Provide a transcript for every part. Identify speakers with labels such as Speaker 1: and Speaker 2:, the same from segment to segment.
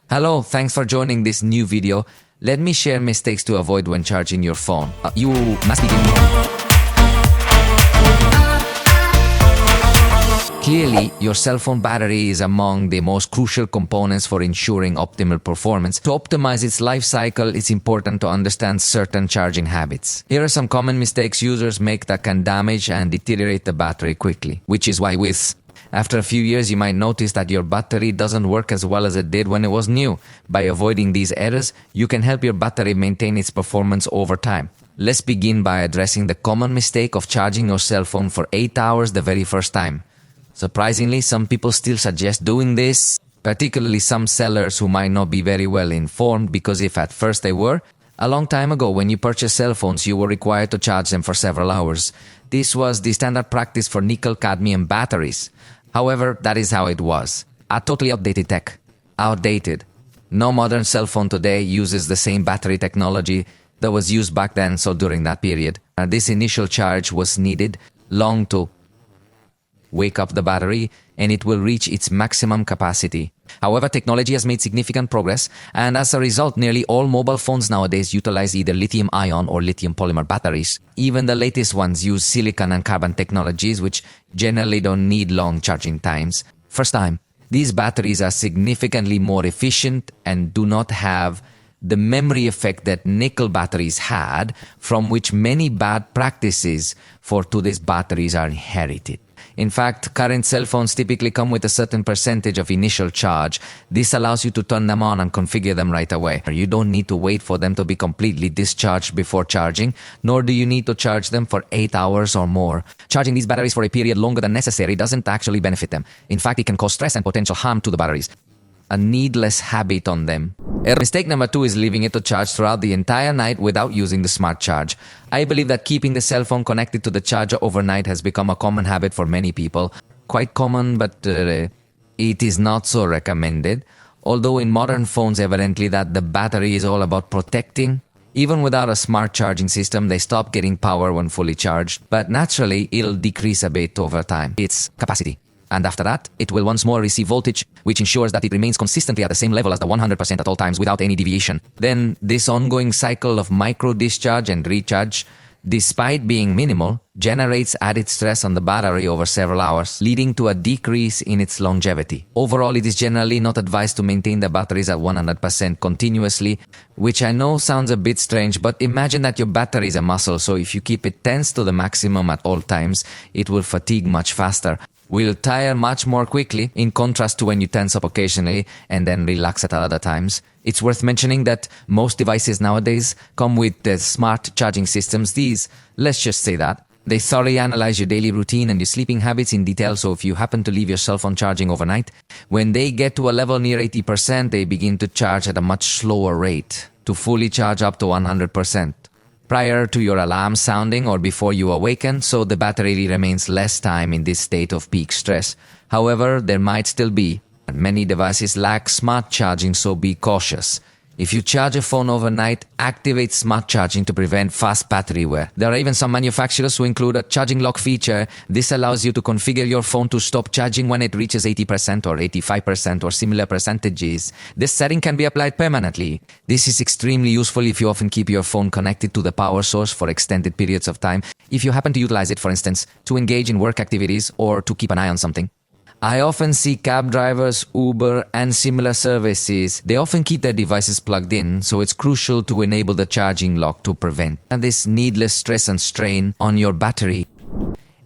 Speaker 1: Hello, thanks for joining this new video. Let me share mistakes to avoid when charging your phone. You must begin. Clearly, your cell phone battery is among the most crucial components for ensuring optimal performance. To optimize its life cycle, it's important to understand certain charging habits. Here are some common mistakes users make that can damage and deteriorate the battery quickly, which is why after a few years, you might notice that your battery doesn't work as well as it did when it was new. By avoiding these errors, you can help your battery maintain its performance over time. Let's begin by addressing the common mistake of charging your cell phone for 8 hours the very first time. Surprisingly, some people still suggest doing this, particularly some sellers who might not be very well informed, because if at first they were, a long time ago when you purchased cell phones, you were required to charge them for several hours. This was the standard practice for nickel-cadmium batteries. However, that is how it was. A totally outdated tech. Outdated. No modern cell phone today uses the same battery technology that was used back then, so during that period. This initial charge was needed long to wake up the battery, and it will reach its maximum capacity. However, technology has made significant progress, and as a result, nearly all mobile phones nowadays utilize either lithium-ion or lithium polymer batteries. Even the latest ones use silicon and carbon technologies, which generally don't need long charging times. First time, these batteries are significantly more efficient and do not have the memory effect that nickel batteries had, from which many bad practices for today's batteries are inherited. In fact, current cell phones typically come with a certain percentage of initial charge. This allows you to turn them on and configure them right away. You don't need to wait for them to be completely discharged before charging, nor do you need to charge them for 8 hours or more. Charging these batteries for a period longer than necessary doesn't actually benefit them. In fact, it can cause stress and potential harm to the batteries. A needless habit on them. Mistake number 2 is leaving it to charge throughout the entire night without using the smart charge. I believe that keeping the cell phone connected to the charger overnight has become a common habit for many people. Quite common, but it is not so recommended. Although in modern phones, evidently that the battery is all about protecting. Even without a smart charging system, they stop getting power when fully charged. But naturally, it'll decrease a bit over time. Its capacity. And after that, it will once more receive voltage, which ensures that it remains consistently at the same level as the 100% at all times without any deviation. Then, this ongoing cycle of micro-discharge and recharge, despite being minimal, generates added stress on the battery over several hours, leading to a decrease in its longevity. Overall, it is generally not advised to maintain the batteries at 100% continuously, which I know sounds a bit strange, but imagine that your battery is a muscle, so if you keep it tense to the maximum at all times, it will fatigue much faster. Will tire much more quickly, in contrast to when you tense up occasionally and then relax at other times. It's worth mentioning that most devices nowadays come with the smart charging systems. Let's just say that. They thoroughly analyze your daily routine and your sleeping habits in detail, so if you happen to leave your cell phone charging overnight, when they get to a level near 80%, they begin to charge at a much slower rate to fully charge up to 100%. Prior to your alarm sounding or before you awaken, so the battery remains less time in this state of peak stress. However, there might still be. Many devices lack smart charging, so be cautious. If you charge a phone overnight, activate smart charging to prevent fast battery wear. There are even some manufacturers who include a charging lock feature. This allows you to configure your phone to stop charging when it reaches 80% or 85% or similar percentages. This setting can be applied permanently. This is extremely useful if you often keep your phone connected to the power source for extended periods of time. If you happen to utilize it, for instance, to engage in work activities or to keep an eye on something. I often see cab drivers, Uber, and similar services. They often keep their devices plugged in, so it's crucial to enable the charging lock to prevent this needless stress and strain on your battery.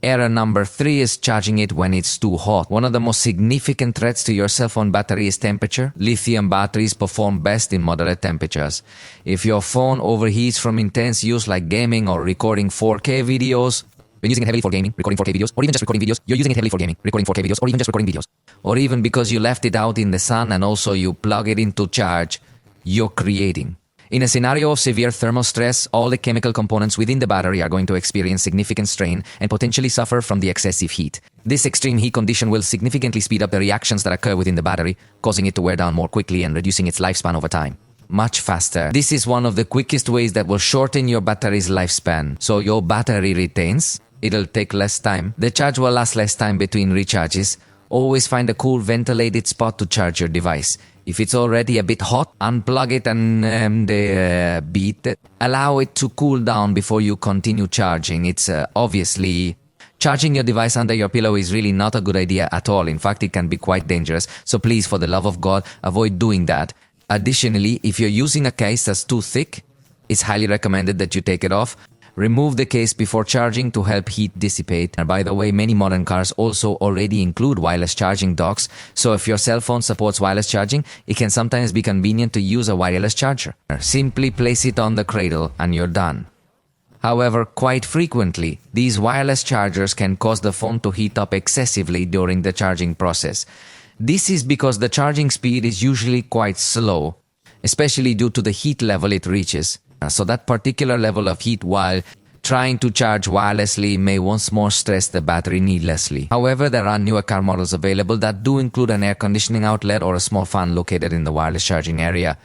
Speaker 1: Error number 3 is charging it when it's too hot. One of the most significant threats to your cell phone battery is temperature. Lithium batteries perform best in moderate temperatures. If your phone overheats from intense use like gaming or recording 4K videos, when using it heavily for gaming, recording 4K videos, or even just recording videos, you're using it heavily for gaming, recording 4K videos, or even just recording videos. Or even because you left it out in the sun and also you plug it into charge, you're creating. In a scenario of severe thermal stress, all the chemical components within the battery are going to experience significant strain and potentially suffer from the excessive heat. This extreme heat condition will significantly speed up the reactions that occur within the battery, causing it to wear down more quickly and reducing its lifespan over time. Much faster. This is one of the quickest ways that will shorten your battery's lifespan, so your battery retains. It'll take less time. The charge will last less time between recharges. Always find a cool ventilated spot to charge your device. If it's already a bit hot, unplug it and beat it. Allow it to cool down before you continue charging. It's obviously... Charging your device under your pillow is really not a good idea at all. In fact, it can be quite dangerous. So please, for the love of God, avoid doing that. Additionally, if you're using a case that's too thick, it's highly recommended that you take it off. Remove the case before charging to help heat dissipate. And by the way, many modern cars also already include wireless charging docks. So if your cell phone supports wireless charging, it can sometimes be convenient to use a wireless charger. Simply place it on the cradle and you're done. However, quite frequently, these wireless chargers can cause the phone to heat up excessively during the charging process. This is because the charging speed is usually quite slow, especially due to the heat level it reaches. So that particular level of heat while trying to charge wirelessly may once more stress the battery needlessly. However, there are newer car models available that do include an air conditioning outlet or a small fan located in the wireless charging area.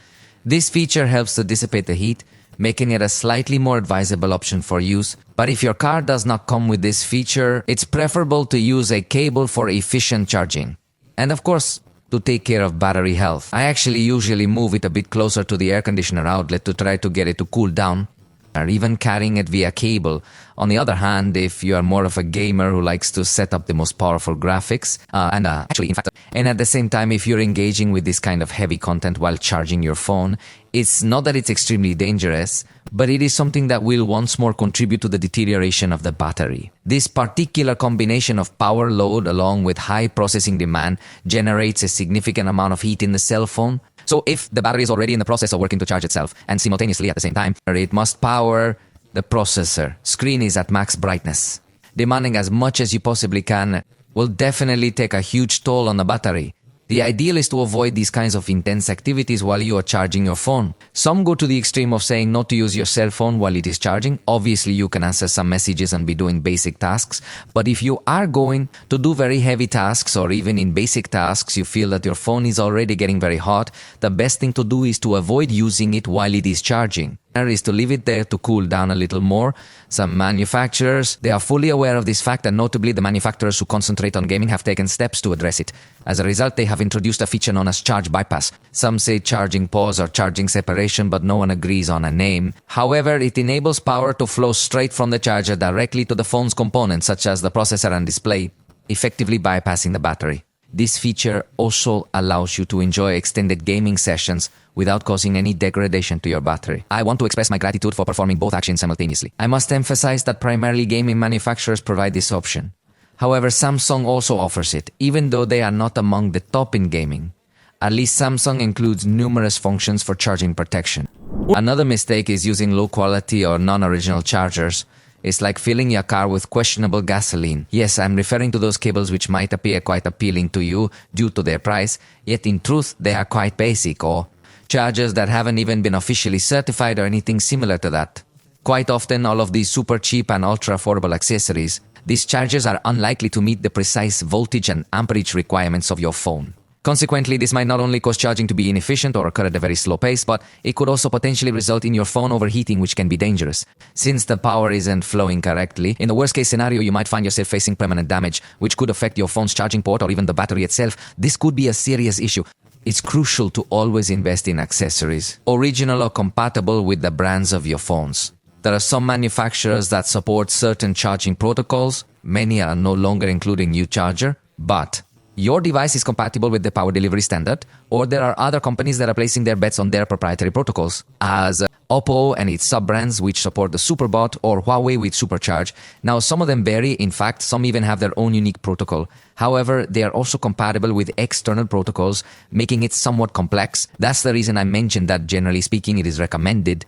Speaker 1: This feature helps to dissipate the heat, making it a slightly more advisable option for use. But if your car does not come with this feature, it's preferable to use a cable for efficient charging. And of course, to take care of battery health. I actually usually move it a bit closer to the air conditioner outlet to try to get it to cool down, or even carrying it via cable. On the other hand, if you are more of a gamer who likes to set up the most powerful graphics, and at the same time, if you're engaging with this kind of heavy content while charging your phone, it's not that it's extremely dangerous, but it is something that will once more contribute to the deterioration of the battery. This particular combination of power load along with high processing demand generates a significant amount of heat in the cell phone. So if the battery is already in the process of working to charge itself and simultaneously at the same time, it must power the processor. Screen is at max brightness. Demanding as much as you possibly can will definitely take a huge toll on the battery. The ideal is to avoid these kinds of intense activities while you are charging your phone. Some go to the extreme of saying not to use your cell phone while it is charging. Obviously, you can answer some messages and be doing basic tasks. But if you are going to do very heavy tasks or even in basic tasks, you feel that your phone is already getting very hot, the best thing to do is to avoid using it while it is charging. Is to leave it there to cool down a little more. Some manufacturers, they are fully aware of this fact, and notably the manufacturers who concentrate on gaming have taken steps to address it. As a result, they have introduced a feature known as charge bypass. Some say charging pause or charging separation, but no one agrees on a name. However, it enables power to flow straight from the charger directly to the phone's components, such as the processor and display, effectively bypassing the battery. This feature also allows you to enjoy extended gaming sessions without causing any degradation to your battery. I want to express my gratitude for performing both actions simultaneously. I must emphasize that primarily gaming manufacturers provide this option. However, Samsung also offers it, even though they are not among the top in gaming. At least Samsung includes numerous functions for charging protection. Another mistake is using low-quality or non-original chargers. It's like filling your car with questionable gasoline. Yes, I'm referring to those cables which might appear quite appealing to you due to their price, yet in truth they are quite basic, or chargers that haven't even been officially certified or anything similar to that. Quite often, all of these super cheap and ultra affordable accessories, these chargers are unlikely to meet the precise voltage and amperage requirements of your phone. Consequently, this might not only cause charging to be inefficient or occur at a very slow pace, but it could also potentially result in your phone overheating, which can be dangerous. Since the power isn't flowing correctly, in the worst case scenario, you might find yourself facing permanent damage, which could affect your phone's charging port or even the battery itself. This could be a serious issue. It's crucial to always invest in accessories, original or compatible with the brands of your phones. There are some manufacturers that support certain charging protocols. Many are no longer including UCharger, but your device is compatible with the power delivery standard, or there are other companies that are placing their bets on their proprietary protocols, as Oppo and its sub-brands which support the SuperBot, or Huawei with SuperCharge. Now, some of them vary. In fact, some even have their own unique protocol. However, they are also compatible with external protocols, making it somewhat complex. That's the reason I mentioned that, generally speaking, it is recommended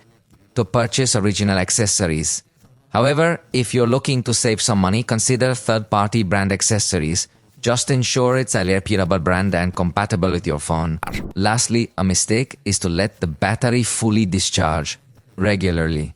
Speaker 1: to purchase original accessories. However, if you're looking to save some money, consider third-party brand accessories. Just ensure it's a reputable brand and compatible with your phone. Lastly, a mistake is to let the battery fully discharge regularly.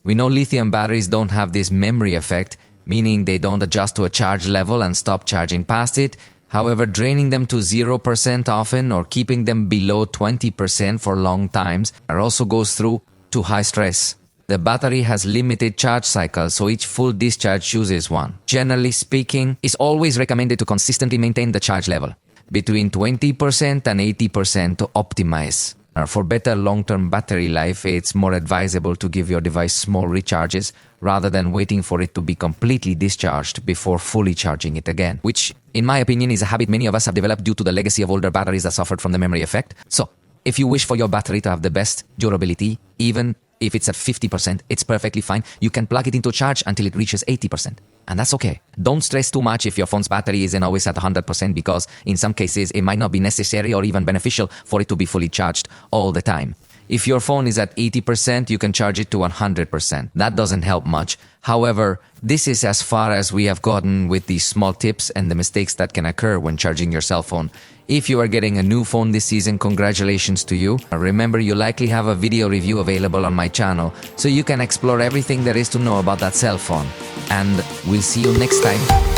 Speaker 1: We know lithium batteries don't have this memory effect, meaning they don't adjust to a charge level and stop charging past it. However, draining them to 0% often or keeping them below 20% for long times also goes through to high stress. The battery has limited charge cycles, so each full discharge uses one. Generally speaking, it's always recommended to consistently maintain the charge level. between 20% and 80% to optimize. For better long-term battery life, it's more advisable to give your device small recharges rather than waiting for it to be completely discharged before fully charging it again, which, in my opinion, is a habit many of us have developed due to the legacy of older batteries that suffered from the memory effect. So, if you wish for your battery to have the best durability, even if it's at 50%, it's perfectly fine. You can plug it into charge until it reaches 80%. And that's okay. Don't stress too much if your phone's battery isn't always at 100% because in some cases it might not be necessary or even beneficial for it to be fully charged all the time. If your phone is at 80%, you can charge it to 100%. That doesn't help much. However, this is as far as we have gotten with these small tips and the mistakes that can occur when charging your cell phone. If you are getting a new phone this season, congratulations to you. Remember, you likely have a video review available on my channel, so you can explore everything there is to know about that cell phone. And we'll see you next time.